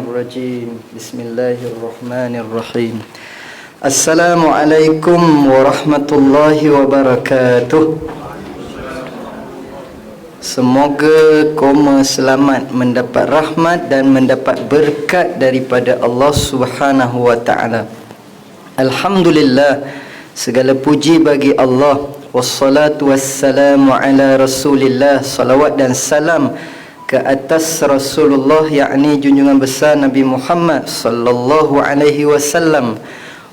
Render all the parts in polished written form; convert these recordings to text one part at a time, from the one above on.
Syaitanirrajim. Bismillahirrahmanirrahim. Assalamualaikum warahmatullahi wabarakatuh. Semoga koma selamat mendapat rahmat dan mendapat berkat daripada Allah Subhanahu wa taala. Alhamdulillah, segala puji bagi Allah. Wassalatu wassalamu ala Rasulillah. Salawat dan salam ke atas Rasulullah, yakni junjungan besar Nabi Muhammad sallallahu alaihi wasallam,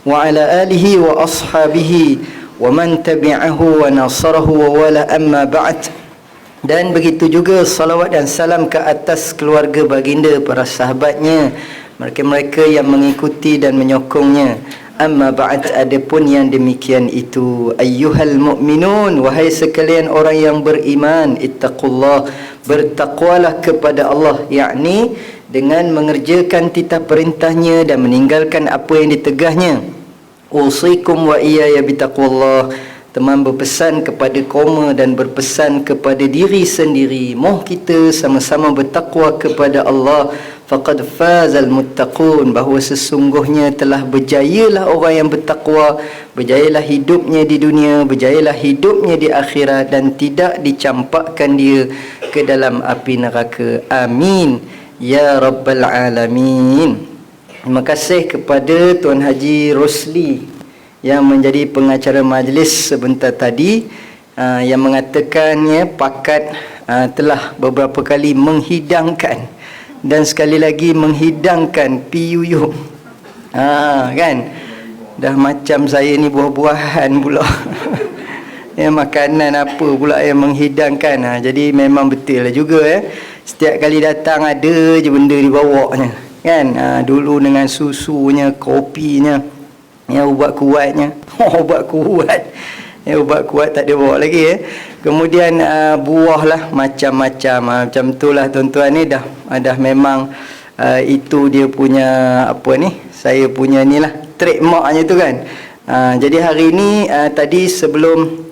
wa ala alihi wa ashabihi wa man tabi'ahu wa nasarahu wa wala, amma ba'd. Dan begitu juga salawat dan salam ke atas keluarga baginda, para sahabatnya, mereka-mereka yang mengikuti dan menyokongnya. Amma ba'd, adapun yang demikian itu, ayyuhal mu'minun, wahai sekalian orang yang beriman, ittaqullah, bertakwalah kepada Allah, yakni dengan mengerjakan titah perintahnya dan meninggalkan apa yang ditegahnya. Usikum wa iyaya bitaqwallah, teman berpesan kepada koma dan berpesan kepada diri sendiri, moh kita sama-sama bertakwa kepada Allah. Faqad fazal muttaqun, bahawa sesungguhnya telah berjayalah orang yang bertakwa, berjayalah hidupnya di dunia, berjayalah hidupnya di akhirat, dan tidak dicampakkan dia ke dalam api neraka. Amin ya rabbal alamin. Terima kasih kepada Tuan Haji Rosli yang menjadi pengacara majlis sebentar tadi, yang mengatakannya pakat telah beberapa kali menghidangkan dan sekali lagi menghidangkan PUU. Kan dah macam saya ni buah-buahan pula. Ya, makanan apa pula yang menghidangkan. Jadi memang betul lah juga setiap kali datang ada je benda dibawanya kan. Dulu dengan susunya, kopinya, ubat kuatnya. Ubat kuat. Ubat kuat tak ada bawa lagi Kemudian buah lah macam-macam. Macam itulah tuan-tuan ni dah memang itu dia punya apa ni, saya punya ni lah trademarknya tu kan. Jadi hari ni tadi sebelum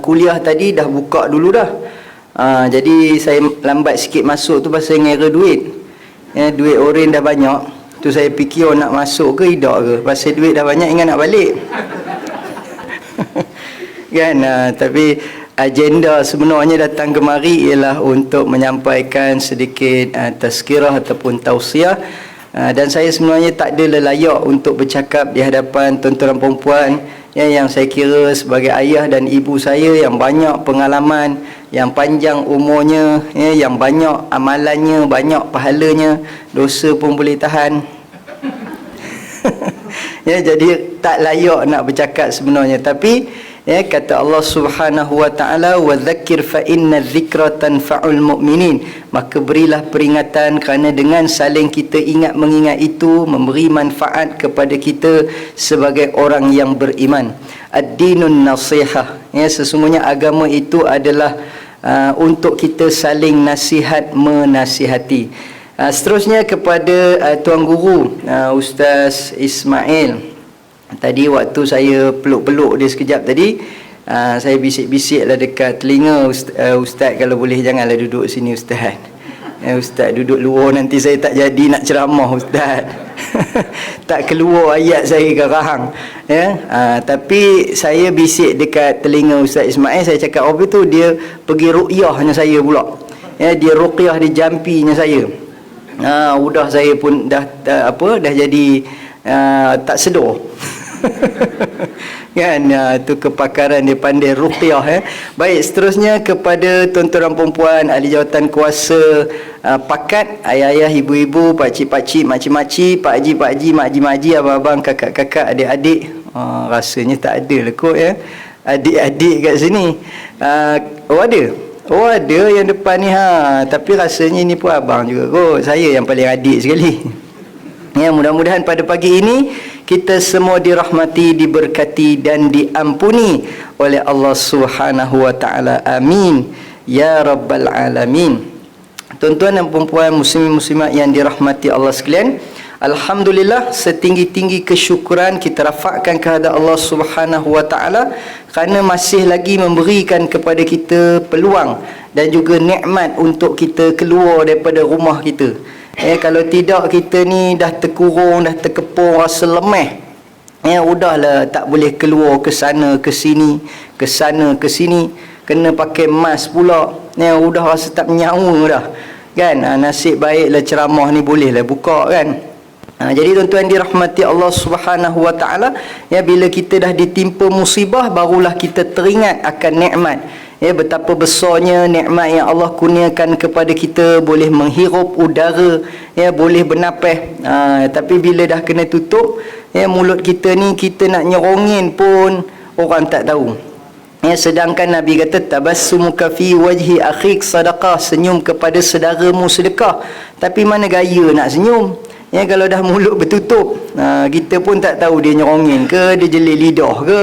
kuliah tadi dah buka dulu dah. Jadi saya lambat sikit masuk tu pasal ngira duit. Duit oren dah banyak. Tu saya fikir nak masuk ke tidak ke. Pasal duit dah banyak ingat nak balik. Kan, tapi agenda sebenarnya datang kemari ialah untuk menyampaikan sedikit tazkirah ataupun tausiah. Dan saya sebenarnya tak ada layak untuk bercakap di hadapan tuan-tuan perempuan yang saya kira sebagai ayah dan ibu saya, yang banyak pengalaman, yang panjang umurnya, yang banyak amalannya, banyak pahalanya, dosa pun boleh tahan. Jadi tak layak nak bercakap sebenarnya. Tapi kata Allah Subhanahu wa taala, wa dzakir fa inna dzikra tanfa'ul mu'minin, maka berilah peringatan kerana dengan saling kita ingat mengingat itu memberi manfaat kepada kita sebagai orang yang beriman. Ad-dinun nasihah, sesungguhnya agama itu adalah untuk kita saling nasihat menasihati. Seterusnya kepada Tuan Guru Ustaz Ismail. Tadi waktu saya peluk-peluk dia sekejap tadi, saya bisik-bisik lah dekat telinga Ustaz, kalau boleh janganlah duduk sini Ustaz. Ustaz duduk luar nanti saya tak jadi nak ceramah Ustaz. Tak keluar ayat saya garang. Tapi saya bisik dekat telinga Ustaz Ismail, saya cakap apa tu, dia pergi ruqyahnya saya pula. Dia ruqyah, dia jampinya saya. Udah saya pun dah jadi tak sedar. Kan, tu kepakaran dia, pandai ruqyah. Baik, seterusnya kepada tuan-tuan perempuan ahli jawatan kuasa, pakat, ayah-ayah, ibu-ibu, pakcik-pakcik, makcik-makcik, pak haji, mak haji, abang-abang, kakak-kakak, adik-adik. Rasanya tak ada lah kot adik-adik kat sini. Ada yang depan ni tapi rasanya ni pun abang juga kot. Saya yang paling adik sekali. Mudah-mudahan pada pagi ini kita semua dirahmati, diberkati dan diampuni oleh Allah Subhanahu wa taala. Amin ya rabbal alamin. Tuan-tuan dan puan-puan muslimin muslimat yang dirahmati Allah sekalian, alhamdulillah, setinggi-tinggi kesyukuran kita rafakkan kepada Allah Subhanahu wa taala kerana masih lagi memberikan kepada kita peluang dan juga nikmat untuk kita keluar daripada rumah kita. Kalau tidak kita ni dah terkurung, dah terkepung, rasa lemah. Udahlah tak boleh keluar ke sana ke sini, ke sana ke sini, kena pakai mask pula. Udah rasa tak nyawa dah. Kan? Nasib baiklah ceramah ni bolehlah buka kan. Jadi tuan-tuan dirahmati Allah Subhanahu Wa Taala, bila kita dah ditimpa musibah barulah kita teringat akan nikmat. Betapa besarnya nikmat yang Allah kurniakan kepada kita, boleh menghirup udara, boleh bernafas. Tapi bila dah kena tutup, mulut kita ni kita nak nyerongin pun orang tak tahu. Sedangkan Nabi kata tabassumuka fi wajhi akhik sadaqah, senyum kepada saudaramu sedekah. Tapi mana gaya nak senyum? Kalau dah mulut bertutup, kita pun tak tahu dia nyerongin ke, dia jelit lidah ke.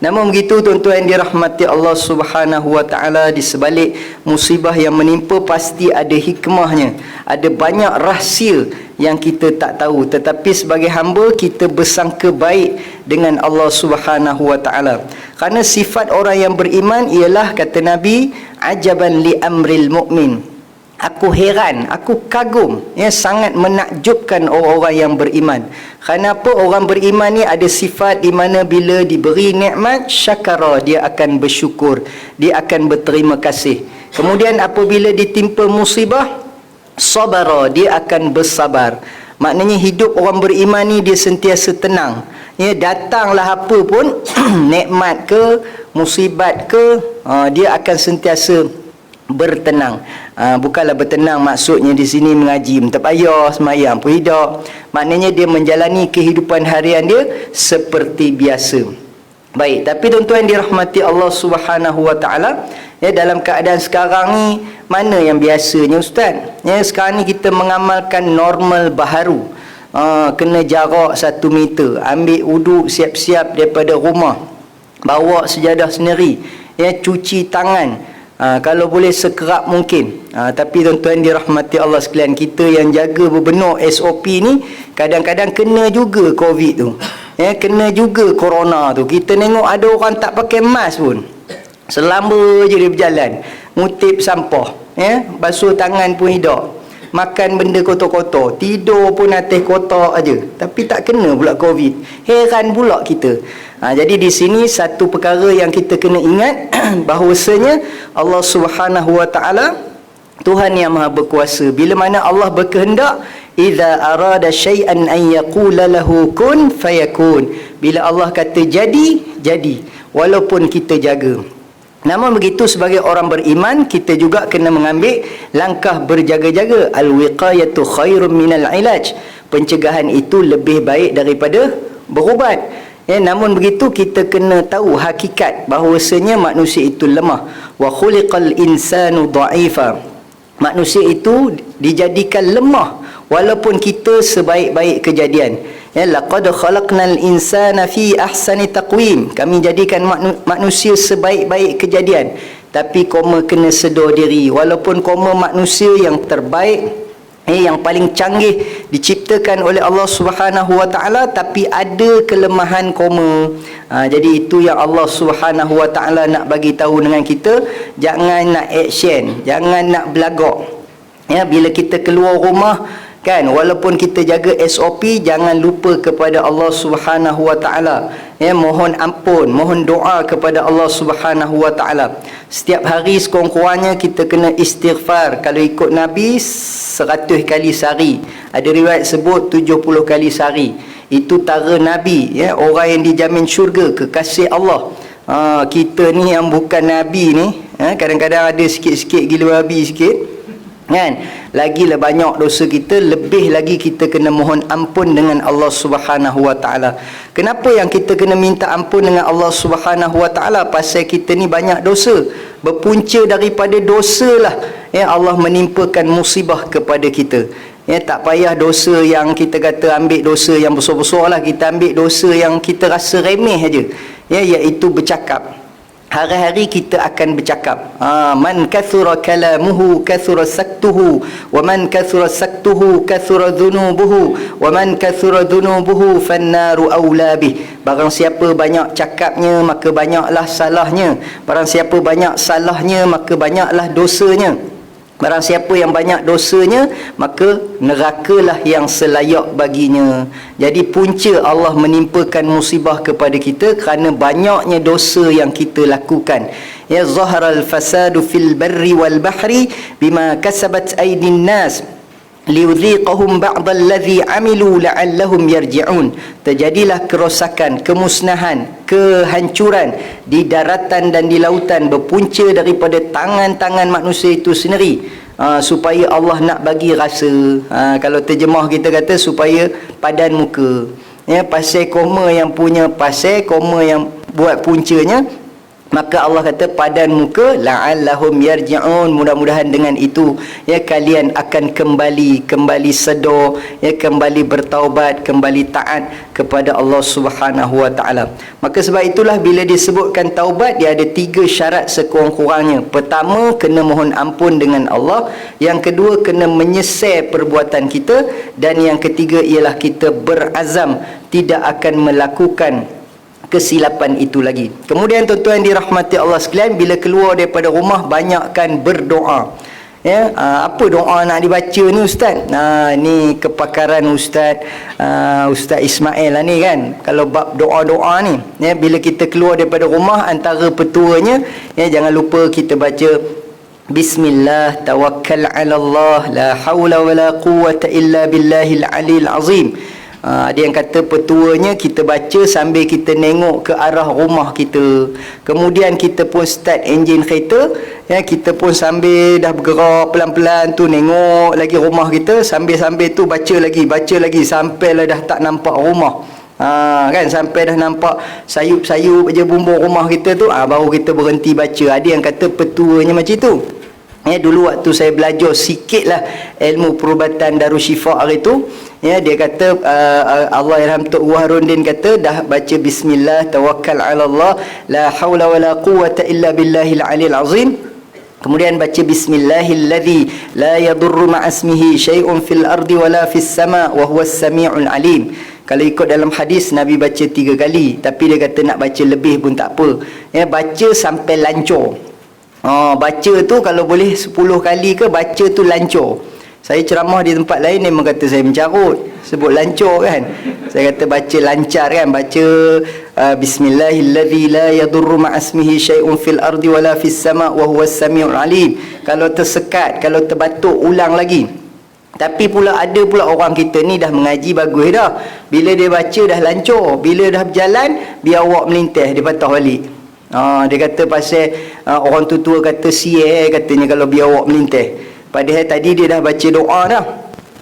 Namun begitu tuan-tuan dirahmati Allah Subhanahu Wa Taala, di sebalik musibah yang menimpa pasti ada hikmahnya, ada banyak rahsia yang kita tak tahu. Tetapi sebagai hamba kita bersangka baik dengan Allah Subhanahu Wa Taala. Kerana sifat orang yang beriman ialah, kata Nabi, ajaban li amril mu'min. Aku heran, aku kagum, sangat menakjubkan orang-orang yang beriman. Kenapa orang beriman ni ada sifat di mana bila diberi nikmat, syakara, dia akan bersyukur, dia akan berterima kasih. Kemudian apabila ditimpa musibah, sabara, dia akan bersabar. Maknanya hidup orang beriman ni dia sentiasa tenang. Datanglah apa pun nikmat ke, musibat ke, dia akan sentiasa bertenang. Bukanlah bertenang maksudnya di sini mengaji tak payah semayang pun tidak. Maknanya dia menjalani kehidupan harian dia seperti biasa. Baik, tapi tuan-tuan dirahmati Allah Subhanahu Wa Taala, dalam keadaan sekarang ni mana yang biasanya ustaz? Sekarang ni kita mengamalkan normal baharu. Kena jarak 1 meter, ambil wuduk siap-siap daripada rumah, bawa sejadah sendiri, cuci tangan, kalau boleh sekerap mungkin. Tapi tuan-tuan dirahmati Allah sekalian, kita yang jaga berbenuk SOP ni kadang-kadang kena juga COVID tu, kena juga corona tu. Kita tengok ada orang tak pakai mask pun, selamba je dia berjalan, ngutip sampah, basuh tangan pun tidak, makan benda kotor-kotor, tidur pun atas kotak aja, tapi tak kena pula COVID. Heran pula kita. Jadi di sini satu perkara yang kita kena ingat bahawasanya Allah Subhanahu Wa Taala Tuhan yang Maha Berkuasa. Bila mana Allah berkehendak, idza arada syai'an an yaqula lahu kun fayakun. Bila Allah kata jadi, jadi, walaupun kita jaga. Namun begitu sebagai orang beriman, kita juga kena mengambil langkah berjaga-jaga. Al-wiqayatu khairun minal ilaj. Pencegahan itu lebih baik daripada berubat. Namun begitu kita kena tahu hakikat bahawasanya manusia itu lemah. Wa khuliqal insanu dha'ifa. Manusia itu dijadikan lemah walaupun kita sebaik-baik kejadian. Laqad khalaqnal insana fi ahsani taqwim. Kami jadikan manusia sebaik-baik kejadian. Tapi koma kena sedar diri, walaupun koma manusia yang terbaik, yang paling canggih diciptakan oleh Allah Subhanahu Wa Taala, tapi ada kelemahan koma. Jadi itu yang Allah Subhanahu Wa Taala nak bagi tahu dengan kita. Jangan nak action, jangan nak belagak. Bila kita keluar rumah kan, walaupun kita jaga SOP, jangan lupa kepada Allah Subhanahu Wa Taala. Mohon ampun, mohon doa kepada Allah Subhanahu Wa Taala. Setiap hari sekurang-kurangnya kita kena istighfar. Kalau ikut Nabi 100 kali sehari. Ada riwayat sebut 70 kali sehari. Itu tara Nabi, orang yang dijamin syurga, kekasih Allah. Kita ni yang bukan Nabi ni, kadang-kadang ada sikit-sikit gila babi sikit, kan? Lagilah banyak dosa kita, lebih lagi kita kena mohon ampun dengan Allah Subhanahu Wa Taala. Kenapa yang kita kena minta ampun dengan Allah Subhanahu Wa Taala? Pasal kita ni banyak dosa. Berpunca daripada dosa lah Allah menimpakan musibah kepada kita. Tak payah dosa yang kita kata ambil dosa yang besar-besar lah, kita ambil dosa yang kita rasa remeh aja, iaitu bercakap. Hari-hari kita akan bercakap. Man kathura kalamuhu kathura saktuhu, wa man kathura saktuhu kathura dhunubuhu, wa man kathura dhunubuhu fannaru awla bih. Barang siapa banyak cakapnya, maka banyaklah salahnya. Barang siapa banyak salahnya, maka banyaklah dosanya. Barang siapa yang banyak dosanya, maka nerakalah yang selayak baginya. Jadi punca Allah menimpakan musibah kepada kita kerana banyaknya dosa yang kita lakukan. Ya zaharal fasadu fil barri wal bahri bima kasabat aydin nas liudhiqahum ba'dallazi amilu la'allahum yarji'un. Terjadilah kerosakan, kemusnahan, kehancuran di daratan dan di lautan berpunca daripada tangan-tangan manusia itu sendiri, supaya Allah nak bagi rasa, kalau terjemah kita kata supaya padan muka. Ya, pasal koma yang punya pasal, koma yang buat puncanya, maka Allah kata padan muka, la'allahum yarji'un, mudah-mudahan dengan itu ya kalian akan kembali sedar, ya kembali bertaubat, kembali taat kepada Allah Subhanahu wa taala. Maka sebab itulah bila disebutkan taubat, dia ada 3 syarat sekurang-kurangnya. Pertama, kena mohon ampun dengan Allah, yang kedua kena menyesal perbuatan kita, dan yang ketiga ialah kita berazam tidak akan melakukan kesilapan itu lagi. Kemudian tuan-tuan dirahmati Allah sekalian, bila keluar daripada rumah banyakkan berdoa. Ya, apa doa nak dibaca ni ustaz? Ni kepakaran ustaz Ustaz Ismail lah ni kan. Kalau bab doa-doa ni, ya, bila kita keluar daripada rumah, antara petuanya, ya, jangan lupa kita baca Bismillah tawakkal 'ala Allah la haula wala quwwata illa billahil aliyil azim. Ada yang kata petuanya kita baca sambil kita nengok ke arah rumah kita. Kemudian kita pun start enjin kereta, ya, kita pun sambil dah bergerak pelan-pelan tu nengok lagi rumah kita, sambil-sambil tu baca lagi sampailah dah tak nampak rumah. Kan, sampai dah nampak sayup-sayup je bumbung rumah kita tu, baru kita berhenti baca. Ada yang kata petuanya macam tu. Ya, dulu waktu saya belajar sikitlah ilmu perubatan Darusshifa hari tu, ya, dia kata Allahyarham Tok Harundin kata dah baca Bismillah tawakkal 'ala Allah la haula wala quwwata illa billahil aliyil azim. Kemudian baca Bismillahilladzi la yadurru ma'asmihi syai'un fil ardi wala fis sama' wa huwas sami'ul alim. Kalau ikut dalam hadis, Nabi baca 3 kali, tapi dia kata nak baca lebih pun tak apa. Ya, baca sampai lancar. Baca tu kalau boleh 10 kali ke, baca tu lancar. Saya ceramah di tempat lain, memang kata saya mencarut, sebut lancar kan. Saya kata baca lancar kan, baca Bismillahilladzi la yadurru ma'asmihi syai'un fil ardi wala fis sama' wa huwas sami'ul alim. Kalau tersekat, kalau terbatuk, ulang lagi. Tapi pula ada pula orang kita ni dah mengaji bagus dah, bila dia baca dah lancar, bila dah berjalan biar awak melintas, dia patah balik. Dia kata pasal orang tua kata katanya kalau biar awak melintas. Padahal tadi dia dah baca doa dah.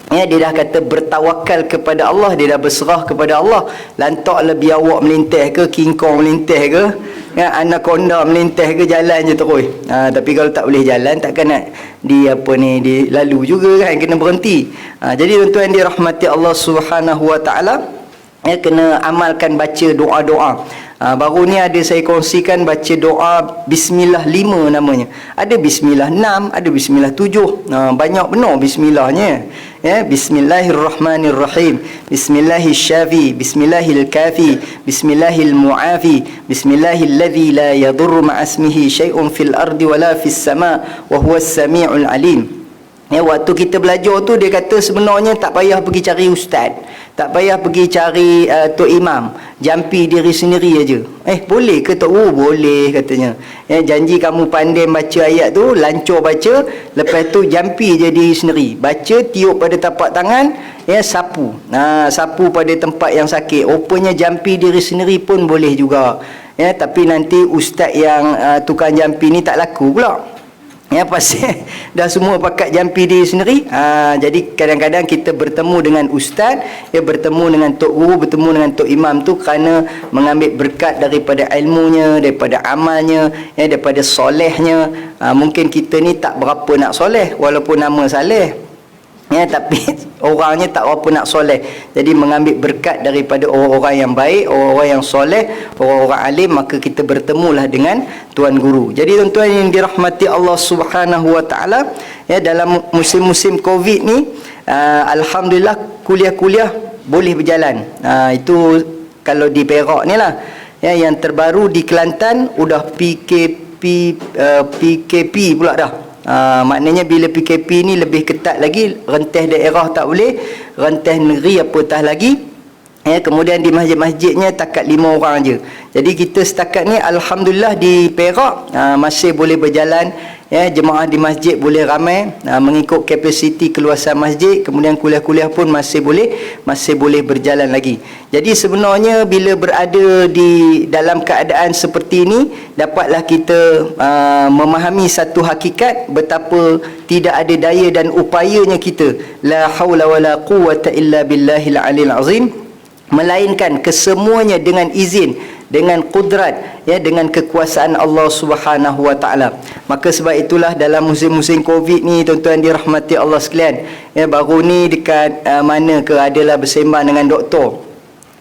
Ya, dia dah kata bertawakal kepada Allah, dia dah berserah kepada Allah. Lantaklah biar awak melintas ke, kingkong melintas ke, ya, anaconda melintas ke, jalan je terus. Tapi kalau tak boleh jalan, takkan nak dilalu juga kan, kena berhenti. Jadi tuan-tuan dirahmati Allah Subhanahu wa taala, ya, kena amalkan baca doa-doa. Baru ni ada saya kongsikan baca doa Bismillah 5 namanya. Ada Bismillah 6, ada Bismillah 7. Banyak benar Bismillahnya. Ya, Bismillahirrahmanirrahim, Bismillahirrahmanirrahim, Bismillahirkafi, Bismillahilmu'afi, Bismillahilladzi la yadurru ma'asmihi syai'un fil ardi wala fis sama' wa huwas sami'ul alim. Ya, waktu kita belajar tu dia kata sebenarnya tak payah pergi cari ustaz, tak payah pergi cari Tok Imam, jampi diri sendiri aja. Boleh ke Tok? Boleh katanya. Ya, janji kamu pandai baca ayat tu, lancar baca, lepas tu jampi je diri sendiri. Baca, tiup pada tapak tangan, ya, sapu. Sapu pada tempat yang sakit. Rupanya jampi diri sendiri pun boleh juga. Ya, tapi nanti ustaz yang tukang jampi ni tak laku pula. Ya, pasal dah semua pakat jampi diri sendiri. Jadi kadang-kadang kita bertemu dengan ustaz, ya, bertemu dengan tok guru, bertemu dengan tok imam tu kerana mengambil berkat daripada ilmunya, daripada amalnya, ya, daripada solehnya. Mungkin kita ni tak berapa nak soleh walaupun nama Saleh, ya, tapi orangnya tak berapa nak soleh. Jadi mengambil berkat daripada orang-orang yang baik, orang-orang yang soleh, orang-orang alim, maka kita bertemulah dengan tuan guru. Jadi tuan-tuan yang dirahmati Allah Subhanahu wa taala, ya, dalam musim-musim Covid ni, alhamdulillah kuliah-kuliah boleh berjalan. Itu kalau di Perak ni lah. Ya, yang terbaru di Kelantan udah PKP pula dah. Maknanya bila PKP ni lebih ketat lagi, rentah daerah tak boleh, rentah negeri apatah lagi. Kemudian di masjid-masjidnya takat 5 orang je. Jadi kita setakat ni alhamdulillah di Perak masih boleh berjalan, jemaah di masjid boleh ramai, mengikut kapasiti keluasan masjid. Kemudian kuliah-kuliah pun masih boleh berjalan lagi. Jadi sebenarnya bila berada di dalam keadaan seperti ini, dapatlah kita memahami satu hakikat betapa tidak ada daya dan upayanya kita, la haula wala quwwata illa billahil aliyil azim, melainkan kesemuanya dengan izin, dengan kudrat, dengan kekuasaan Allah Subhanahu wa taala. Maka sebab itulah dalam musim-musim Covid ni, tuan-tuan dirahmati Allah sekalian, baru ni dekat mana ke adalah bersembang dengan doktor.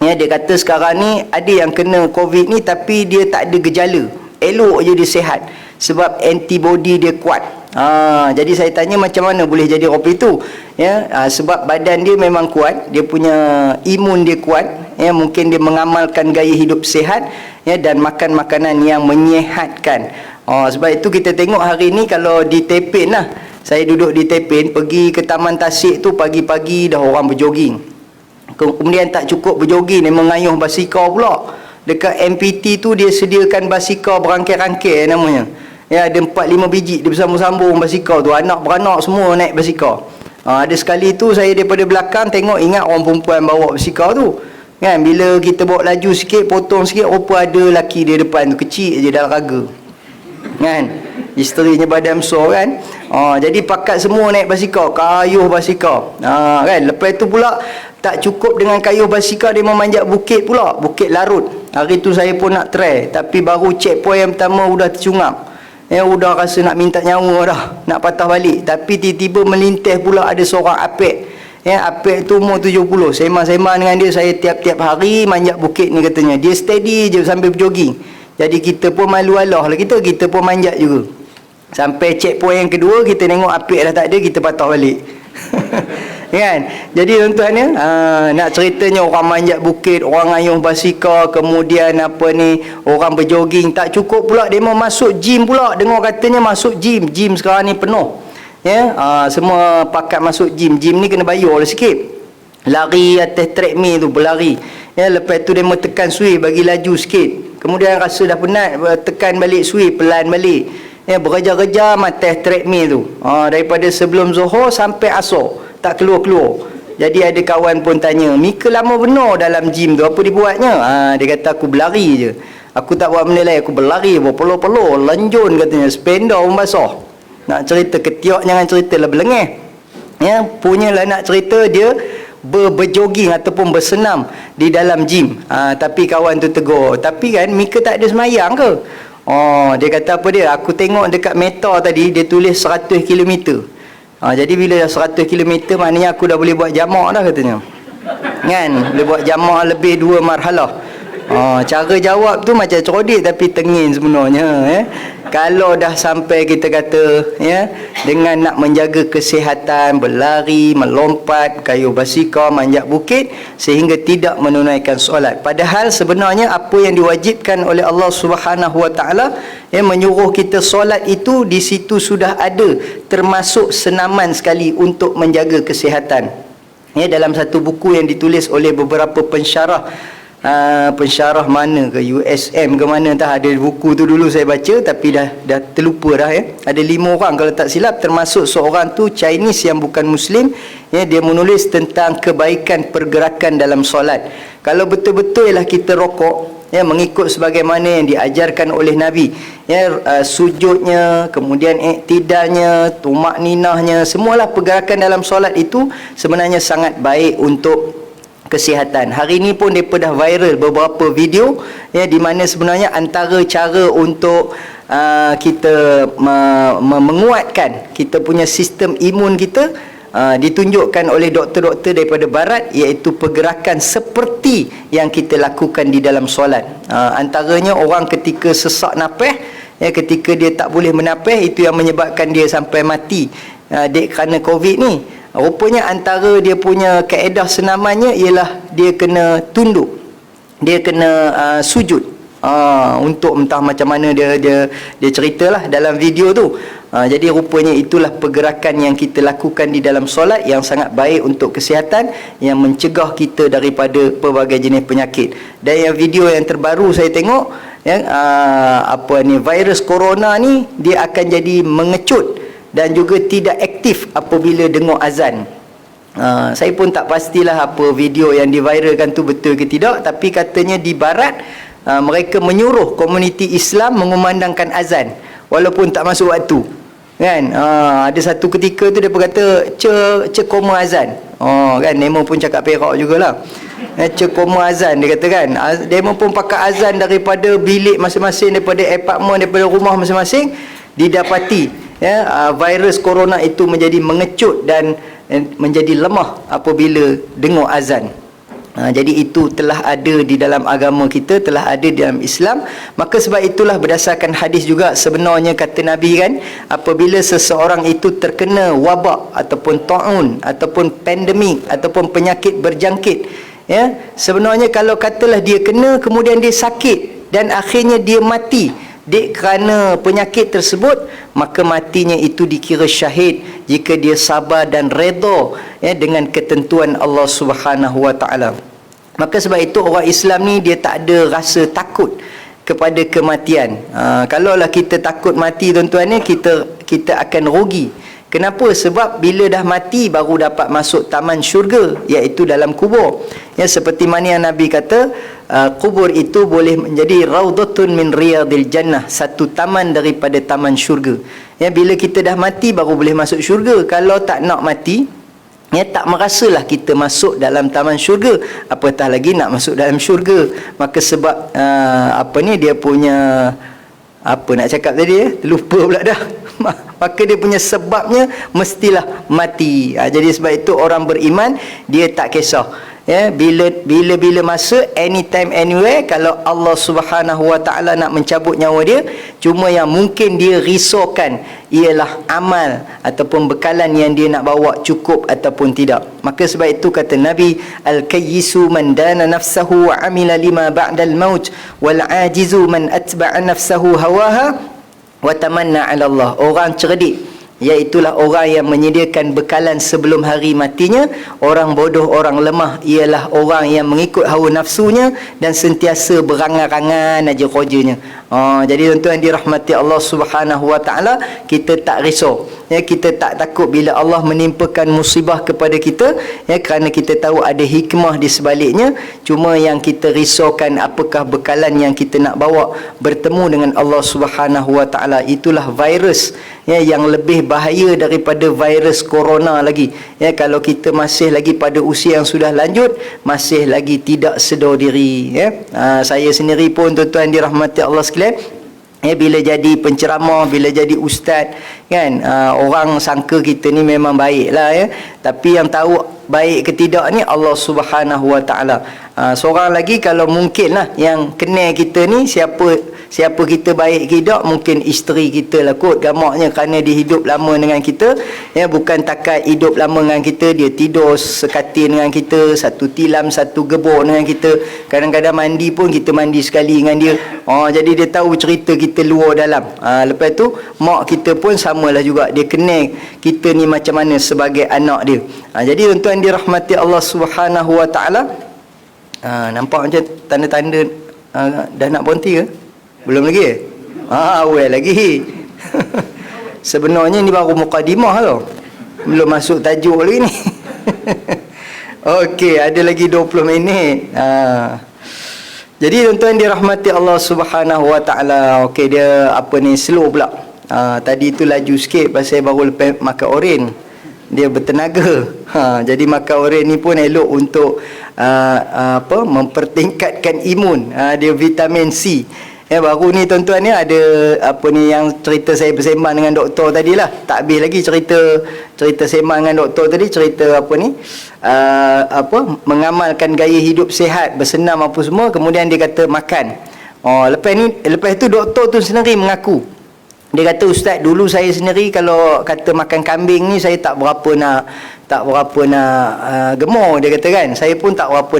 Dia kata sekarang ni ada yang kena Covid ni tapi dia tak ada gejala, elok je dia sihat sebab antibody dia kuat. Jadi saya tanya macam mana boleh jadi rupa itu, sebab badan dia memang kuat, dia punya imun dia kuat, mungkin dia mengamalkan gaya hidup sihat, dan makan makanan yang menyihatkan. Sebab itu kita tengok hari ni kalau di Tepin lah, saya duduk di Tepin, pergi ke Taman Tasik tu pagi-pagi dah orang berjoging. Kemudian tak cukup berjoging, dia mengayuh basikal pula. Dekat MPT tu dia sediakan basikal berangkai-rangkai namanya. Ada 4-5 biji dia bersambung-sambung basikal tu, anak beranak semua naik basikal. Ada sekali tu saya daripada belakang tengok, ingat orang perempuan bawa basikal tu kan, bila kita bawa laju sikit, potong sikit, rupa ada lelaki dia depan tu, kecil je dalam raga kan, isterinya badan besar kan. Jadi pakat semua naik basikal, kayuh basikal kan. Lepas tu pula tak cukup dengan kayuh basikal, dia memanjat bukit pula, Bukit Larut. Hari tu saya pun nak try, tapi baru checkpoint yang pertama udah tercungap, udah rasa nak minta nyawa dah, nak patah balik. Tapi tiba-tiba melintas pula ada seorang apek. Apek tu umur 70. Sembang-sembang dengan dia, saya tiap-tiap hari manjat bukit ni katanya. Dia steady je sambil berjoging. Jadi kita pun malu Allah lah, kita pun manjat juga. Sampai checkpoint yang kedua, kita tengok apek dah tak ada, kita patah balik. Kan? Jadi tuan-tuan nak ceritanya orang manjat bukit, orang ayuh basikal, kemudian orang berjoging, tak cukup pula dia mau masuk gym pula. Dengar katanya masuk gym sekarang ni penuh. Semua pakat masuk gym ni kena bayar lah sikit. Lari atas treadmill tu, berlari. Lepas tu dia mau tekan swing, bagi laju sikit. Kemudian rasa dah penat, tekan balik swing, pelan balik. Bergejar-gejar atas treadmill tu, daripada sebelum Zuhur sampai Asar tak keluar-keluar. Jadi ada kawan pun tanya, Mika lama benar dalam gym tu, apa dibuatnya? Dia kata aku berlari je, aku tak buat benda lain, aku berlari, berpeluh-peluh, lenjun katanya, sependa pun basah. Nak cerita ketiak, jangan cerita lah berlengeh. Punyalah nak cerita dia berjoging ataupun bersenam di dalam gym. Tapi kawan tu tegur, tapi kan Mika tak ada semayang ke? Dia kata apa dia? Aku tengok dekat Meta tadi dia tulis 100 km. Jadi bila dah 100 km maknanya aku dah boleh buat jamak dah katanya. Kan? Boleh buat jamak lebih 2 marhalah. Cara jawab tu macam cerdik tapi tengin sebenarnya. Kalau dah sampai kita kata dengan nak menjaga kesihatan, berlari, melompat, kayuh basikal, manjat bukit sehingga tidak menunaikan solat. Padahal sebenarnya apa yang diwajibkan oleh Allah Subhanahu wa taala menyuruh kita solat itu di situ sudah ada, termasuk senaman sekali untuk menjaga kesihatan. Dalam satu buku yang ditulis oleh beberapa pensyarah, pensyarah mana ke, USM ke mana entah, ada buku tu dulu saya baca tapi dah terlupa dah. Ada 5 orang kalau tak silap, termasuk seorang tu Chinese yang bukan Muslim. Dia menulis tentang kebaikan pergerakan dalam solat. Kalau betul-betul ialah kita rokok mengikut sebagaimana yang diajarkan oleh Nabi, sujudnya, kemudian iktidalnya, tumakninahnya, semualah pergerakan dalam solat itu sebenarnya sangat baik untuk kesihatan. Hari ini pun mereka dah viral beberapa video di mana sebenarnya antara cara untuk kita menguatkan kita punya sistem imun kita ditunjukkan oleh doktor-doktor daripada barat, iaitu pergerakan seperti yang kita lakukan di dalam solat. Antaranya orang ketika sesak nafas, ketika dia tak boleh menafas, itu yang menyebabkan dia sampai mati kerana Covid ni. Rupanya antara dia punya kaedah senamannya ialah dia kena tunduk, dia kena sujud. Untuk entah macam mana dia ceritalah dalam video tu. Jadi rupanya itulah pergerakan yang kita lakukan di dalam solat yang sangat baik untuk kesihatan, yang mencegah kita daripada pelbagai jenis penyakit. Dan yang video yang terbaru saya tengok, virus corona ni dia akan jadi mengecut dan juga tidak aktif apabila dengar azan. Saya pun tak pastilah apa video yang diviralkan tu betul ke tidak, tapi katanya di barat mereka menyuruh komuniti Islam mengumandangkan azan walaupun tak masuk waktu, kan. Ada satu ketika tu dia berkata koma azan. Kan demo pun cakap Perak jugalah. Koma azan dia kata, kan. Demo pun pakai azan daripada bilik masing-masing, daripada apartmen, daripada rumah masing-masing. Didapati virus corona itu menjadi mengecut dan menjadi lemah apabila dengar azan. Jadi itu telah ada di dalam agama kita, telah ada di dalam Islam. Maka sebab itulah berdasarkan hadis juga, sebenarnya kata Nabi, kan, apabila seseorang itu terkena wabak ataupun ta'un ataupun pandemik ataupun penyakit berjangkit, sebenarnya kalau katalah dia kena kemudian dia sakit dan akhirnya dia mati kerana penyakit tersebut, maka matinya itu dikira syahid jika dia sabar dan redha dengan ketentuan Allah Subhanahu Wa Taala. Maka sebab itu orang Islam ni dia tak ada rasa takut kepada kematian. Kalaulah kita takut mati, tuan-tuan ni, kita akan rugi. Kenapa? Sebab bila dah mati baru dapat masuk taman syurga, iaitu dalam kubur. Seperti mana yang Nabi kata, kubur itu boleh menjadi raudhatun min riyadil jannah, satu taman daripada taman syurga. Bila kita dah mati baru boleh masuk syurga. Kalau tak nak mati, tak merasalah kita masuk dalam taman syurga, apatah lagi nak masuk dalam syurga. Maka sebab dia punya, apa nak cakap tadi, lupa pula dah. Maka dia punya sebabnya mestilah mati. Jadi sebab itu orang beriman dia tak kisah, bila masa, anytime anywhere. Kalau Allah Subhanahu Wa Taala nak mencabut nyawa dia, cuma yang mungkin dia risaukan ialah amal ataupun bekalan yang dia nak bawa cukup ataupun tidak. Maka sebab itu kata Nabi, al-kayyisu man dana nafsahu wa amila lima ba'dal maut, wal ajizu man atba'a nafsahu hawaha wa tamanna 'ala Allah. Orang cerdik iaitulah orang yang menyediakan bekalan sebelum hari matinya. Orang bodoh, orang lemah ialah orang yang mengikut hawa nafsunya dan sentiasa berangan-angan aja kerjanya. Jadi tuan-tuan dirahmati Allah Subhanahu Wa Taala, kita tak risau, kita tak takut bila Allah menimpakan musibah kepada kita, kerana kita tahu ada hikmah di sebaliknya. Cuma yang kita risaukan apakah bekalan yang kita nak bawa bertemu dengan Allah Subhanahu Wa Taala. Itulah virus yang lebih bahaya daripada virus corona lagi. Kalau kita masih lagi pada usia yang sudah lanjut, masih lagi tidak sedar diri. Saya sendiri pun tuan-tuan dirahmati Allah sekalian, bila jadi penceramah, bila jadi ustaz, kan, orang sangka kita ni memang baik lah, tapi yang tahu baik ke tidak ni Allah Subhanahu Wa Taala. Seorang lagi kalau mungkin lah yang kenal kita ni, siapa kita baik ke tidak, mungkin isteri kita lah kot gamaknya, kerana dia hidup lama dengan kita, bukan takat hidup lama dengan kita, dia tidur sekatil dengan kita, satu tilam satu gebuk dengan kita, kadang-kadang mandi pun kita mandi sekali dengan dia. Jadi dia tahu cerita kita luar dalam. Lepas tu mak kita pun samalah juga, dia kenal kita ni macam mana sebagai anak dia. Jadi tuan-tuan dirahmati Allah Subhanahu Wa Taala, nampak macam tanda-tanda dah nak berhenti ke? Belum lagi? Awal lagi. Sebenarnya ni baru mukadimah tau, belum masuk tajuk lagi ni. Okey, ada lagi 20 minit. Jadi tuan-tuan dirahmati Allah Subhanahu Wa Taala. Okey, dia slow pula. Tadi tu laju sikit pasal baru lepas makan oren, dia bertenaga. Jadi makan oren ni pun elok untuk mempertingkatkan imun. Dia vitamin C. Baru ni tuan-tuan ni ada yang cerita saya bersembang dengan doktor tadi lah. Tak habis lagi cerita sembang dengan doktor tadi, cerita mengamalkan gaya hidup sihat, bersenam apa semua, kemudian dia kata makan. Lepas tu doktor tu sendiri mengaku, dia kata, ustaz, dulu saya sendiri kalau kata makan kambing ni saya tak berapa nak gemar, dia kata, kan. Saya pun tak berapa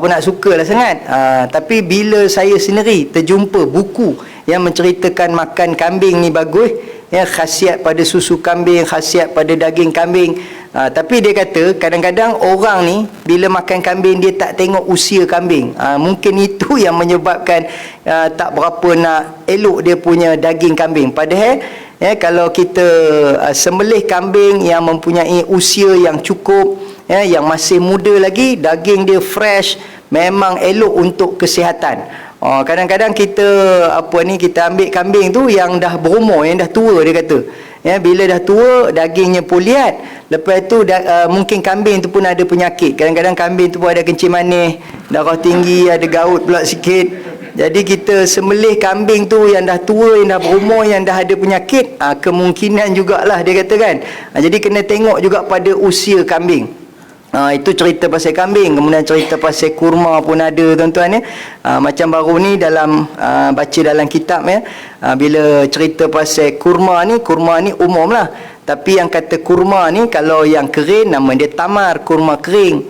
nak suka lah sangat. Tapi bila saya sendiri terjumpa buku yang menceritakan makan kambing ni bagus, ya, khasiat pada susu kambing, khasiat pada daging kambing. Tapi dia kata kadang-kadang orang ni bila makan kambing dia tak tengok usia kambing. Mungkin itu yang menyebabkan tak berapa nak elok dia punya daging kambing. Padahal kalau kita sembelih kambing yang mempunyai usia yang cukup, yang masih muda lagi, daging dia fresh, memang elok untuk kesihatan. Kadang-kadang kita kita ambil kambing tu yang dah berumur, yang dah tua, dia kata. Bila dah tua, dagingnya pun liat. Lepas tu mungkin kambing tu pun ada penyakit. Kadang-kadang kambing tu pun ada kencing manis, darah tinggi, ada gaut pula sikit. Jadi kita sembelih kambing tu yang dah tua, yang dah berumur, yang dah ada penyakit, kemungkinan jugalah dia kata kan. Jadi kena tengok juga pada usia kambing. Itu cerita pasal kambing. Kemudian cerita pasal kurma pun ada, tuan-tuan, ya. Macam baru ni dalam baca dalam kitab, ya, bila cerita pasal kurma ni umum lah. Tapi yang kata kurma ni, kalau yang kering nama dia tamar, kurma kering.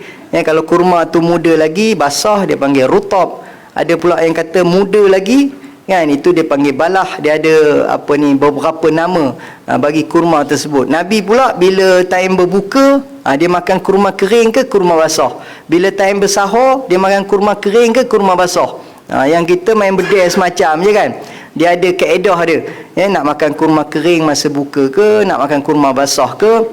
Kalau kurma tu muda lagi, basah, dia panggil rutab. Ada pula yang kata muda lagi, kan, itu dia panggil balah. Dia ada beberapa nama bagi kurma tersebut. Nabi pula bila time berbuka, dia makan kurma kering ke kurma basah. Bila time bersahur, dia makan kurma kering ke kurma basah. Yang kita main bedil semacam je kan. Dia ada kaedah dia. Nak makan kurma kering masa buka ke, nak makan kurma basah ke,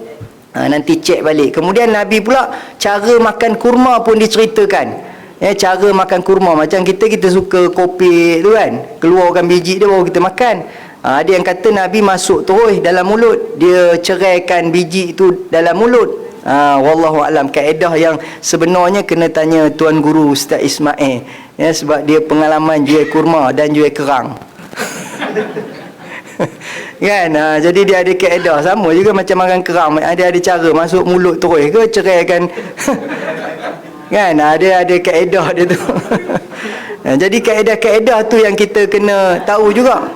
nanti cek balik. Kemudian Nabi pula cara makan kurma pun diceritakan. Cara makan kurma macam kita suka kopi tu kan, keluarkan biji dia baru kita makan. Ada yang kata Nabi masuk terus dalam mulut, dia ceraikan biji itu dalam mulut. Wallahu alam. Kaedah yang sebenarnya kena tanya Tuan Guru Ustaz Ismail, sebab dia pengalaman jual kurma dan jual kerang. Kan, jadi dia ada kaedah sama juga macam makan kerang. Ada cara masuk mulut terus ke ceraikan. Kan, ada kaedah dia tu. Jadi kaedah-kaedah tu yang kita kena tahu juga.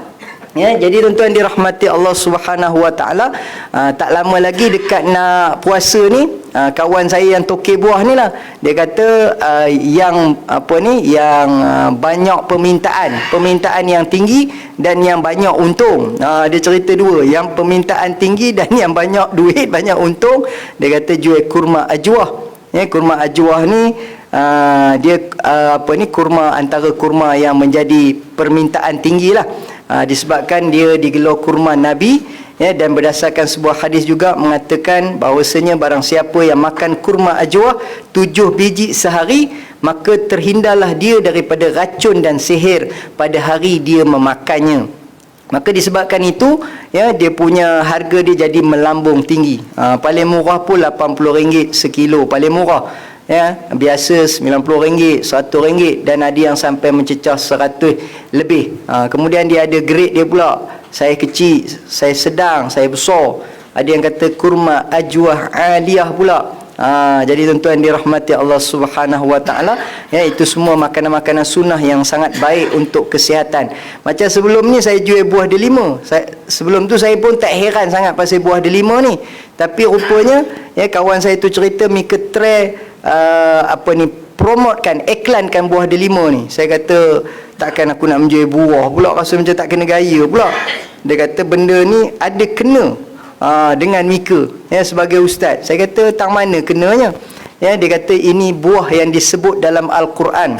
Jadi tuan-tuan dirahmati Allah Subhanahu Wa Taala, tak lama lagi dekat nak puasa ni, kawan saya yang tokey buah ni lah, dia kata yang banyak permintaan yang tinggi dan yang banyak untung. Dia cerita dua, yang permintaan tinggi dan yang banyak duit, banyak untung. Dia kata jual kurma ajwah. Kurma ajwah ni dia kurma, antara kurma yang menjadi permintaan tinggi lah, disebabkan dia digelar kurma Nabi, dan berdasarkan sebuah hadis juga mengatakan bahawasanya barang siapa yang makan kurma ajwah 7 biji sehari, maka terhindarlah dia daripada racun dan sihir pada hari dia memakannya. Maka disebabkan itu, dia punya harga dia jadi melambung tinggi. Paling murah pun RM80 sekilo, paling murah. Biasa RM90, RM100, dan ada yang sampai mencecah RM100 lebih. Kemudian dia ada grade dia pula. Saya kecil, saya sedang, saya besar. Ada yang kata kurma ajwah aliyah pula. Jadi tuan-tuan dirahmati Allah Subhanahu Wa Taala, itu semua makanan-makanan sunnah yang sangat baik untuk kesihatan. Macam sebelum ni saya jual buah delima. Sebelum tu saya pun tak heran sangat pasal buah delima ni. Tapi rupanya kawan saya tu cerita Mika try promotekan, iklankan buah delima ni. Saya kata takkan aku nak menjual buah pula, rasa macam tak kena gaya pula. Dia kata benda ni ada kena dengan Mika, sebagai ustaz. Saya kata tang mana kenanya? Dia kata ini buah yang disebut dalam Al-Quran.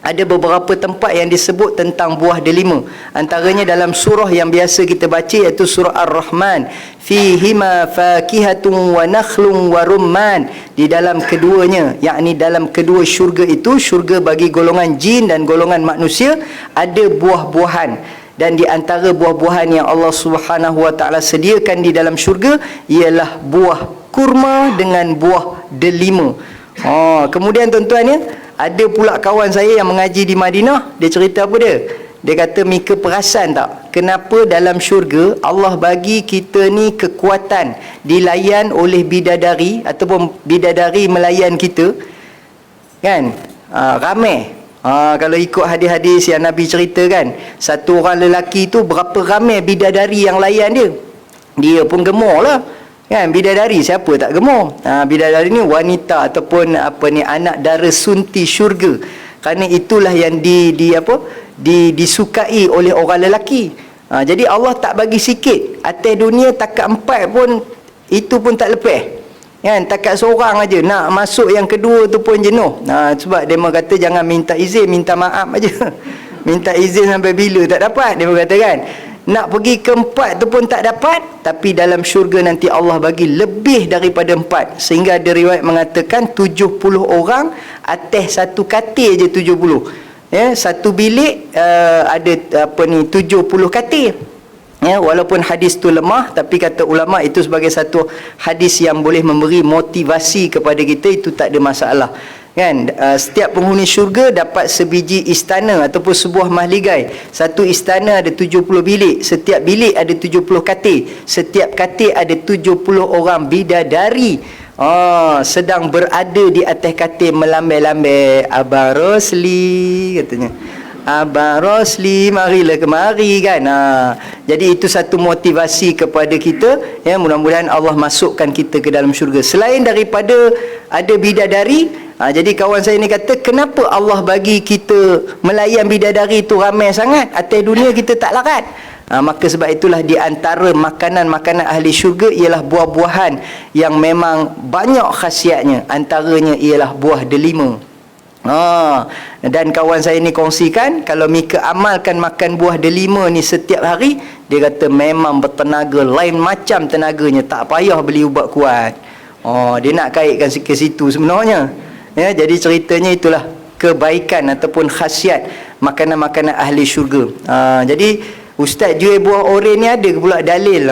Ada beberapa tempat yang disebut tentang buah delima. Antaranya dalam surah yang biasa kita baca, iaitu surah Ar-Rahman. Fihima fakihatun wa nakhlun wa rumman. Di dalam keduanya, yakni dalam kedua syurga itu, syurga bagi golongan jin dan golongan manusia, ada buah-buahan. Dan di antara buah-buahan yang Allah Subhanahu Wa Taala sediakan di dalam syurga ialah buah kurma dengan buah delima. Kemudian tuan-tuan, ada pula kawan saya yang mengaji di Madinah. Dia cerita apa dia? Dia kata, Mika perasan tak, kenapa dalam syurga Allah bagi kita ni kekuatan dilayan oleh bidadari, ataupun bidadari melayan kita, kan? Ramai. Kalau ikut hadis-hadis yang Nabi cerita kan, satu orang lelaki tu berapa ramai bidadari yang layan dia. Dia pun gemar lah kan, bidadari siapa tak gemar. Bidadari ni wanita ataupun anak dara sunti syurga. Kerana itulah yang disukai oleh orang lelaki. Jadi Allah tak bagi sikit. Atas dunia takat 4 pun, itu pun tak lepas. Kan, takat seorang aja nak masuk yang kedua tu pun jenuh. Sebab dia kata jangan minta izin, minta maaf aja. Minta izin sampai bila tak dapat, dia kata kan. Nak pergi ke 4 tu pun tak dapat, tapi dalam syurga nanti Allah bagi lebih daripada 4. Sehingga ada riwayat mengatakan 70 orang atas satu katil je 70. Ya, satu bilik ada 70 katil. Ya, walaupun hadis tu lemah, tapi kata ulama itu sebagai satu hadis yang boleh memberi motivasi kepada kita, itu tak ada masalah. Kan, setiap penghuni syurga dapat sebiji istana ataupun sebuah mahligai. Satu istana ada 70 bilik, setiap bilik ada 70 katil, setiap katil ada 70 orang bidadari sedang berada di atas katil melambai-lambai. Abang Rosli katanya, Abang Rosli marilah kemari kan. Jadi itu satu motivasi kepada kita, ya, mudah-mudahan Allah masukkan kita ke dalam syurga. Selain daripada ada bidadari, jadi kawan saya ni kata, kenapa Allah bagi kita melayan bidadari tu ramai sangat, atas dunia kita tak larat? Maka sebab itulah di antara makanan-makanan ahli syurga ialah buah-buahan yang memang banyak khasiatnya. Antaranya ialah buah delima. Dan kawan saya ni kongsikan, kalau Mika amalkan makan buah delima ni setiap hari, dia kata memang bertenaga, lain macam tenaganya, tak payah beli ubat kuat. Dia nak kaitkan ke situ sebenarnya. Ya, jadi ceritanya itulah kebaikan ataupun khasiat makanan-makanan ahli syurga. Jadi Ustaz jual buah oren ni ada ke pula dalil?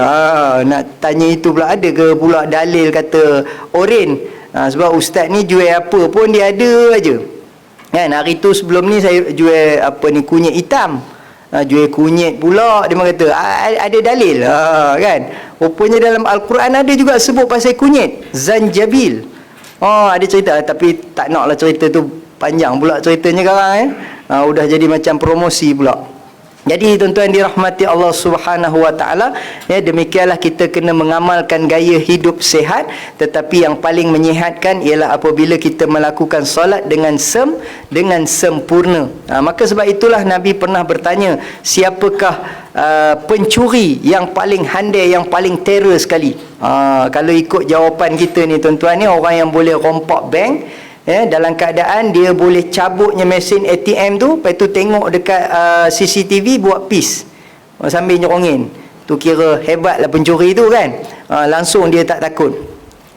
Nak tanya itu pula, ada ke pula dalil kata oren? Sebab Ustaz ni jual apa pun dia ada aja. Kan, hari tu sebelum ni saya jual kunyit hitam. Jual kunyit pula, dia kata ada dalil. Kan, rupanya dalam Al-Quran ada juga sebut pasal kunyit zanjabil. Ada cerita, tapi tak naklah cerita tu, panjang pula ceritanya sekarang. Udah jadi macam promosi pula. Jadi tuan-tuan dirahmati Allah Subhanahu wa taala, ya, demikianlah kita kena mengamalkan gaya hidup sihat, tetapi yang paling menyihatkan ialah apabila kita melakukan solat dengan sempurna. Maka sebab itulah Nabi pernah bertanya, siapakah pencuri yang paling handai, yang paling terror sekali? Kalau ikut jawapan kita ni tuan-tuan, ni orang yang boleh rompak bank, ya, dalam keadaan dia boleh cabutnya mesin ATM tu, lepas tu tengok dekat CCTV buat pis sambil nyerongin. Tu kira hebatlah pencuri tu kan. Langsung dia tak takut.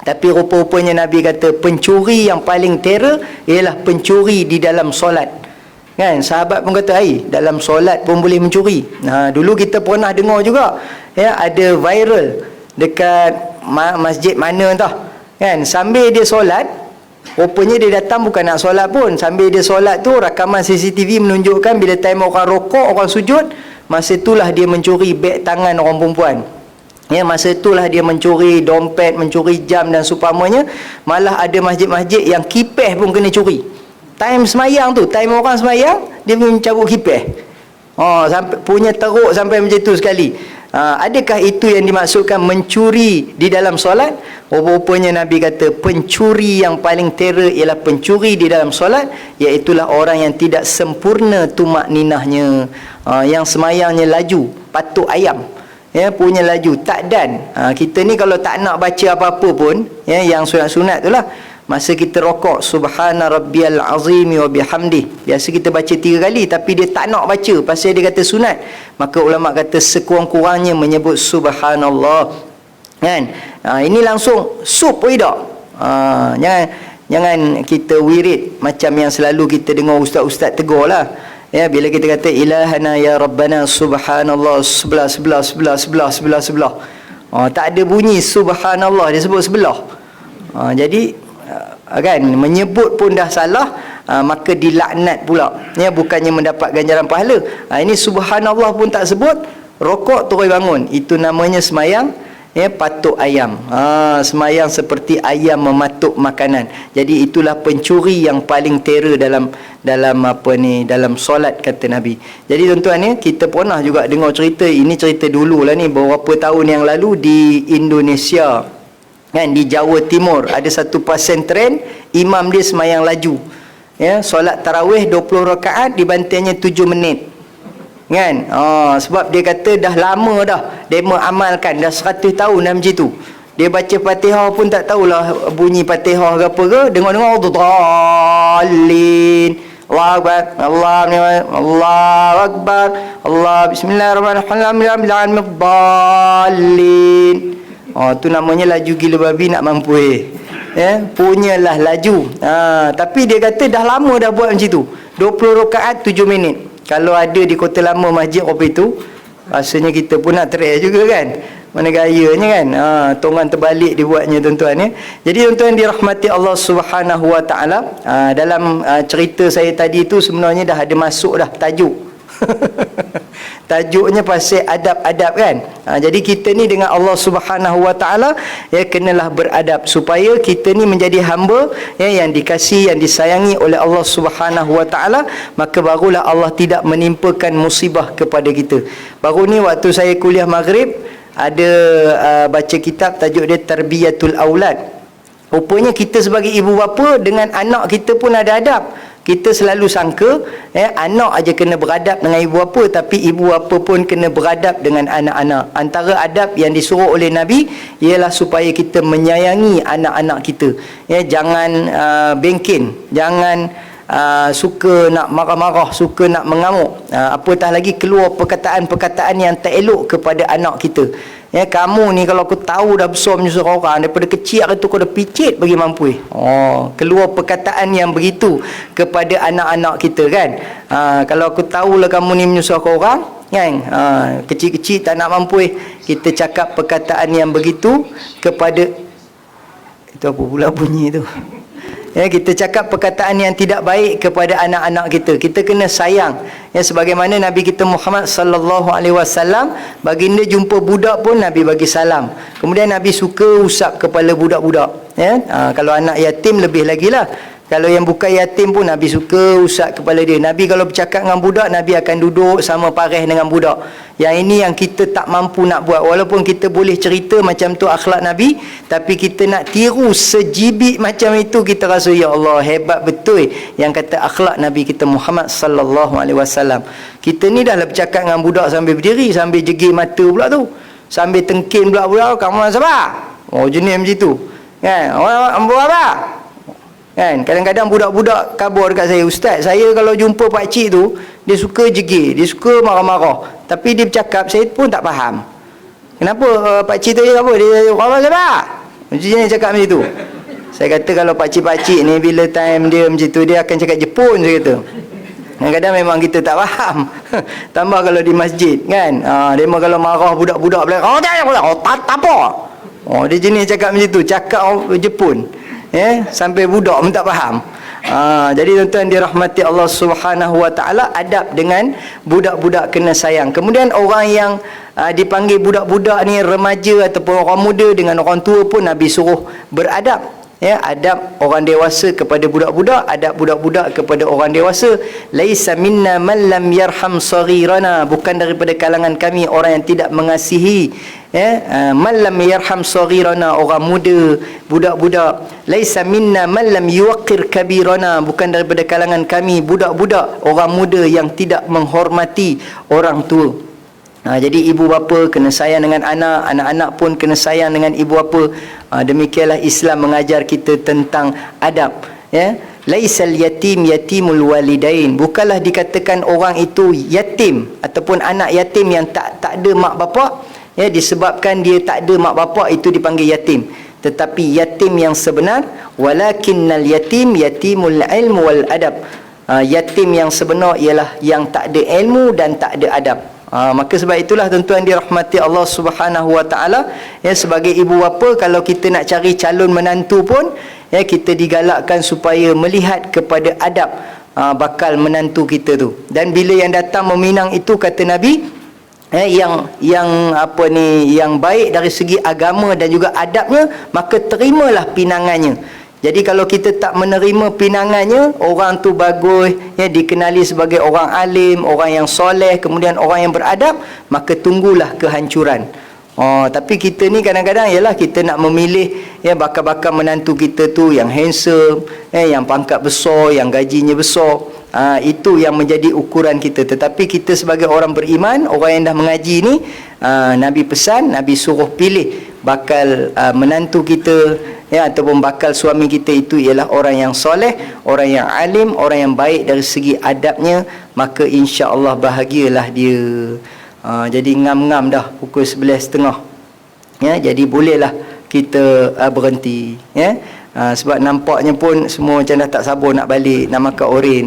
Tapi rupa-rupanya Nabi kata pencuri yang paling terror ialah pencuri di dalam solat. Kan, sahabat pun kata, dalam solat pun boleh mencuri. Dulu kita pernah dengar juga, ya, ada viral dekat masjid mana entah. Kan, sambil dia solat, rupanya dia datang bukan nak solat pun. Sambil dia solat tu, rakaman CCTV menunjukkan bila time orang rokok, orang sujud, masa itulah dia mencuri beg tangan orang perempuan. Ya, masa itulah dia mencuri dompet, mencuri jam dan seumpamanya. Malah ada masjid-masjid yang kipeh pun kena curi. Time semayang tu, time orang semayang, dia mencabut kipeh. Sampai punya teruk sampai macam tu sekali. Adakah itu yang dimaksudkan mencuri di dalam solat? Rupanya Nabi kata pencuri yang paling terror ialah pencuri di dalam solat, iaitulah orang yang tidak sempurna tumak ninahnya, yang semayangnya laju, patuk ayam, ya, punya laju, tak dan. Kita ni kalau tak nak baca apa-apa pun, ya, yang sunat-sunat tu lah, masa kita rokok, subhana rabbiyal azimi wa bihamdih, biasa kita baca 3 kali, tapi dia tak nak baca pasal dia kata sunat, maka ulama kata sekurang-kurangnya menyebut subhanallah. Kan, ini langsung sup pun tak. Jangan kita wirid macam yang selalu kita dengar ustaz-ustaz tegur lah, ya, bila kita kata ilahana ya rabbana subhanallah sebelah. Tak ada bunyi subhanallah, dia sebut sebelah. Jadi kan, menyebut pun dah salah, maka dilaknat pula, ya, bukannya mendapat ganjaran pahala. Ini subhanallah pun tak sebut, rokok terus bangun, itu namanya semayang, ya, patuk ayam. Semayang seperti ayam mematuk makanan. Jadi itulah pencuri yang paling terror dalam dalam solat, kata Nabi. Jadi tuan-tuan, ya, kita pernah juga dengar cerita, ini cerita dulu lah ni, beberapa tahun yang lalu di Indonesia. Kan, di Jawa Timur ada satu pesantren, imam dia semayang laju, ya, solat tarawih 20 rakaat dibantingnya 7 minit. kan. Sebab dia kata dah lama dah dia mengamalkan, dah 100 tahun dah macam tu. Dia baca Fatihah pun tak tahulah bunyi Fatihah ke apa ke, dengar-dengar dhalin, Allahu Akbar, Allahu Akbar, Allah bismillahirrahmanirrahim, dhalin. Tu namanya laju gila babi nak mampu punyalah laju. Tapi dia kata dah lama dah buat macam tu. 20 rakaat 7 minit. Kalau ada di Kota Lama masjid apa itu, rasanya kita pun nak try juga kan. Mana gayanya kan. Tongan terbalik dibuatnya tuan-tuan ya. Jadi tuan-tuan dirahmati Allah Subhanahu Wa Taala, dalam cerita saya tadi tu sebenarnya dah ada masuk dah tajuk. Tajuknya pasal adab-adab kan. Jadi kita ni dengan Allah Subhanahu Wa Taala kenalah beradab supaya kita ni menjadi hamba yang dikasihi, yang disayangi oleh Allah Subhanahu Wa Taala, maka barulah Allah tidak menimpakan musibah kepada kita. Baru ni waktu saya kuliah maghrib ada baca kitab tajuk dia Tarbiyatul Aulad. Rupanya kita sebagai ibu bapa dengan anak kita pun ada adab. Kita selalu sangka anak aja kena beradab dengan ibu bapa, tapi ibu bapa pun kena beradab dengan anak-anak. Antara adab yang disuruh oleh Nabi ialah supaya kita menyayangi anak-anak kita. Jangan bengkin, jangan suka nak marah-marah, suka nak mengamuk, apatah lagi keluar perkataan-perkataan yang tak elok kepada anak kita. Kamu ni kalau aku tahu dah besar menyusah orang, daripada kecil tu kau dah picit bagi mampu. Keluar perkataan yang begitu kepada anak-anak kita kan. Kalau aku tahulah kamu ni menyusah orang kan, kecil-kecil tak nak mampu, kita cakap perkataan yang begitu kepada, itu apa pula bunyi tu? Kita cakap perkataan yang tidak baik kepada anak-anak kita. Kita kena sayang. Sebagaimana Nabi kita Muhammad sallallahu alaihi wasallam, baginda jumpa budak pun Nabi bagi salam. Kemudian Nabi suka usap kepala budak-budak. Kalau anak yatim lebih lagi lah. Kalau yang bukan yatim pun Nabi suka usap kepala dia. Nabi kalau bercakap dengan budak, Nabi akan duduk sama pareh dengan budak. Yang ini yang kita tak mampu nak buat. Walaupun kita boleh cerita macam tu akhlak Nabi, tapi kita nak tiru sejibik macam itu, kita rasa ya Allah hebat betul yang kata akhlak Nabi kita Muhammad sallallahu alaihi wasallam. Kita ni dah lah bercakap dengan budak sambil berdiri, sambil jegir mata pula tu, sambil tengkin pula budak, kamu sabar. Jenis macam tu kan. Orang buat apa kan. Kadang-kadang budak-budak kabur dekat saya, ustaz, saya kalau jumpa pak cik tu, dia suka jegir, dia suka marah-marah, tapi dia bercakap saya pun tak faham kenapa. Pak cik tu dia apa, dia orang sabar, macam ni cakap macam tu. Saya kata kalau pak cik ni bila time dia macam tu, dia akan cakap Jepun, saya kata. Kadang-kadang memang kita tak faham. Tambah kalau di masjid kan, dia kalau marah budak-budak belakang, tak apa, dia jenis cakap macam tu, cakap Jepun. Sampai budak pun tak faham. Jadi tuan-tuan dirahmati Allah Subhanahu Wa Taala, adab dengan budak-budak kena sayang. Kemudian orang yang dipanggil budak-budak ni, remaja ataupun orang muda, dengan orang tua pun Nabi suruh beradab. Adab orang dewasa kepada budak-budak, adab budak-budak kepada orang dewasa. Laisa minna man lam yarham saghirana, bukan daripada kalangan kami orang yang tidak mengasihi man lam yarham saghirana, orang muda, budak-budak. Laisa minna man lam yuqir kabirana, bukan daripada kalangan kami budak-budak, orang muda yang tidak menghormati orang tua. Jadi ibu bapa kena sayang dengan anak, anak-anak pun kena sayang dengan ibu bapa. Demikianlah Islam mengajar kita tentang adab. Laisal yatim yatimul walidain, bukanlah dikatakan orang itu yatim ataupun anak yatim yang tak ada mak bapak, disebabkan dia tak ada mak bapak itu dipanggil yatim. Tetapi yatim yang sebenar, walakinnal yatim yatimul ilmu wal adab, yatim yang sebenar ialah yang tak ada ilmu dan tak ada adab. Maka sebab itulah tuan-tuan dirahmati Allah Subhanahu Wa Taala, sebagai ibu bapa, kalau kita nak cari calon menantu pun kita digalakkan supaya melihat kepada adab bakal menantu kita tu. Dan bila yang datang meminang itu, kata Nabi, yang baik dari segi agama dan juga adabnya, maka terimalah pinangannya. Jadi kalau kita tak menerima pinangannya, orang tu bagus, dikenali sebagai orang alim, orang yang soleh, kemudian orang yang beradab, maka tunggulah kehancuran. Tapi kita ni kadang-kadang ialah kita nak memilih bakal-bakal menantu kita tu yang handsome, yang pangkat besar, yang gajinya besar. Itu yang menjadi ukuran kita. Tetapi kita sebagai orang beriman, orang yang dah mengaji ni, Nabi pesan, Nabi suruh pilih bakal menantu kita, ya, ataupun bakal suami kita itu ialah orang yang soleh, orang yang alim, orang yang baik dari segi adabnya, maka insya-Allah bahagialah dia. Jadi ngam-ngam dah pukul 11.30, ya, jadi bolehlah kita berhenti, ya. Sebab nampaknya pun semua macam dah tak sabar nak balik, nak makan oren.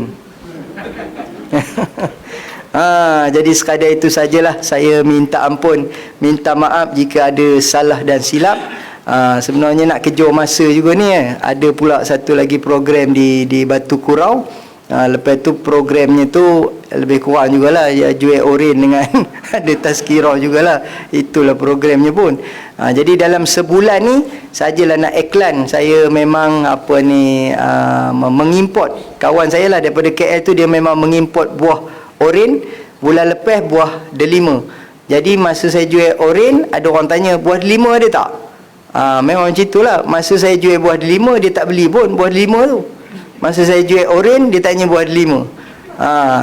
Jadi sekadar itu sajalah. Saya minta ampun, minta maaf jika ada salah dan silap. Sebenarnya nak kejar masa juga ni, ada pula satu lagi program di Batu Kurau. Lepas tu programnya tu lebih kurang jugalah, ya, jual oren dengan ada tazkirah jugalah. Itulah programnya pun. Jadi dalam sebulan ni sajalah nak iklan, saya memang mengimport kawan saya lah daripada KL tu, dia memang mengimport buah oren. Bulan lepas buah delima. Jadi masa saya jual oren, ada orang tanya buah delima ada tak? Memang macam itulah. Masa saya jual buah delima, dia tak beli pun buah delima tu. Masa saya jual oren, dia tanya buah delima.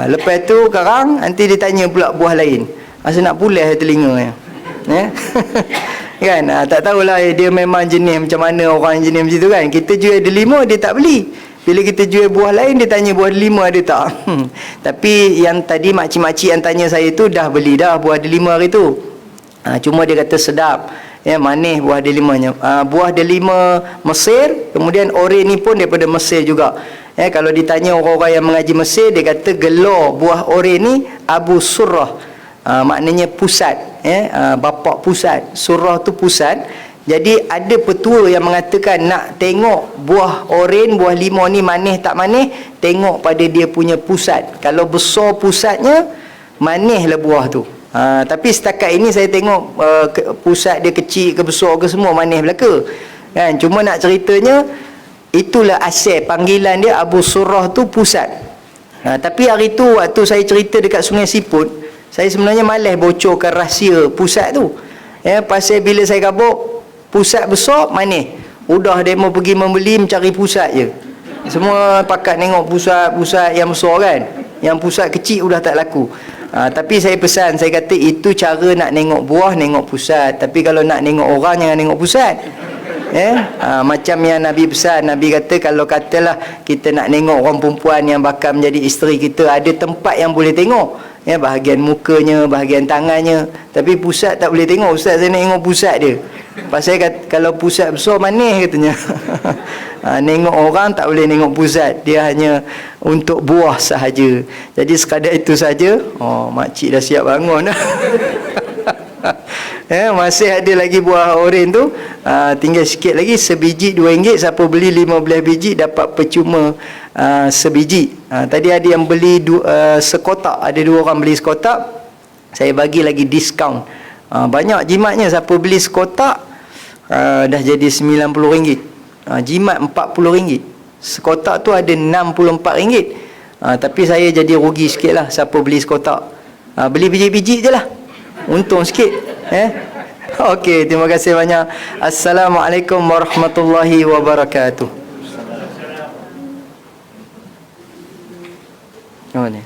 Lepas tu sekarang nanti dia tanya pula buah lain. Masa nak pulas telinga ya. Kan? Tak tahulah dia memang jenis macam mana orang jenis macam tu kan. Kita jual delima, dia tak beli. Bila kita jual buah lain, dia tanya buah delima ada tak? Tapi yang tadi makcik-makcik yang tanya saya tu dah beli dah buah delima hari tu. Cuma dia kata sedap, ya, manis buah delimanya. Buah delima Mesir, kemudian oren ni pun daripada Mesir juga. Ya, kalau ditanya orang-orang yang mengaji Mesir, dia kata gelar buah oren ni Abu Surrah. Maknanya pusat, ya, bapak pusat. Surrah tu pusat. Jadi ada petua yang mengatakan nak tengok buah oren, buah limau ni manis tak manis, tengok pada dia punya pusat. Kalau besar pusatnya, manislah buah tu. Tapi setakat ini saya tengok pusat dia kecil ke besar ke semua manis belaka. Kan? Cuma nak ceritanya, itulah asal panggilan dia Abu Surrah tu pusat. Tapi hari tu waktu saya cerita dekat Sungai Siput, saya sebenarnya malas bocorkan rahsia pusat tu. Ya, pasal bila saya kabur, pusat besar manis. Udah demo pergi membeli mencari pusat je. Semua pakat tengok pusat yang besar kan. Yang pusat kecil udah tak laku. Tapi saya pesan, saya kata itu cara nak tengok buah, tengok pusat. Tapi kalau nak tengok orang, jangan tengok pusat. Macam yang Nabi pesan, Nabi kata kalau katalah kita nak tengok orang perempuan yang bakal menjadi isteri kita, ada tempat yang boleh tengok, ya, bahagian mukanya, bahagian tangannya. Tapi pusat tak boleh tengok. Ustaz, saya nak tengok pusat dia. Pasal kalau pusat besar manis katanya. Tengok orang tak boleh tengok pusat, dia hanya untuk buah sahaja. Jadi sekadar itu saja. Makcik dah siap bangun dah. Masih ada lagi buah oren tu, tinggal sikit lagi. Sebiji RM2. Siapa beli 15 biji dapat percuma sebiji. Tadi ada yang beli sekotak, ada 2 orang beli sekotak, saya bagi lagi diskaun. Banyak jimatnya. Siapa beli sekotak dah jadi RM90. Jimat RM40. Sekotak tu ada RM64. Tapi saya jadi rugi sikit lah siapa beli sekotak. Beli biji-biji je lah, untung sikit. Okey, terima kasih banyak. Assalamualaikum warahmatullahi wabarakatuh. Oh, ni.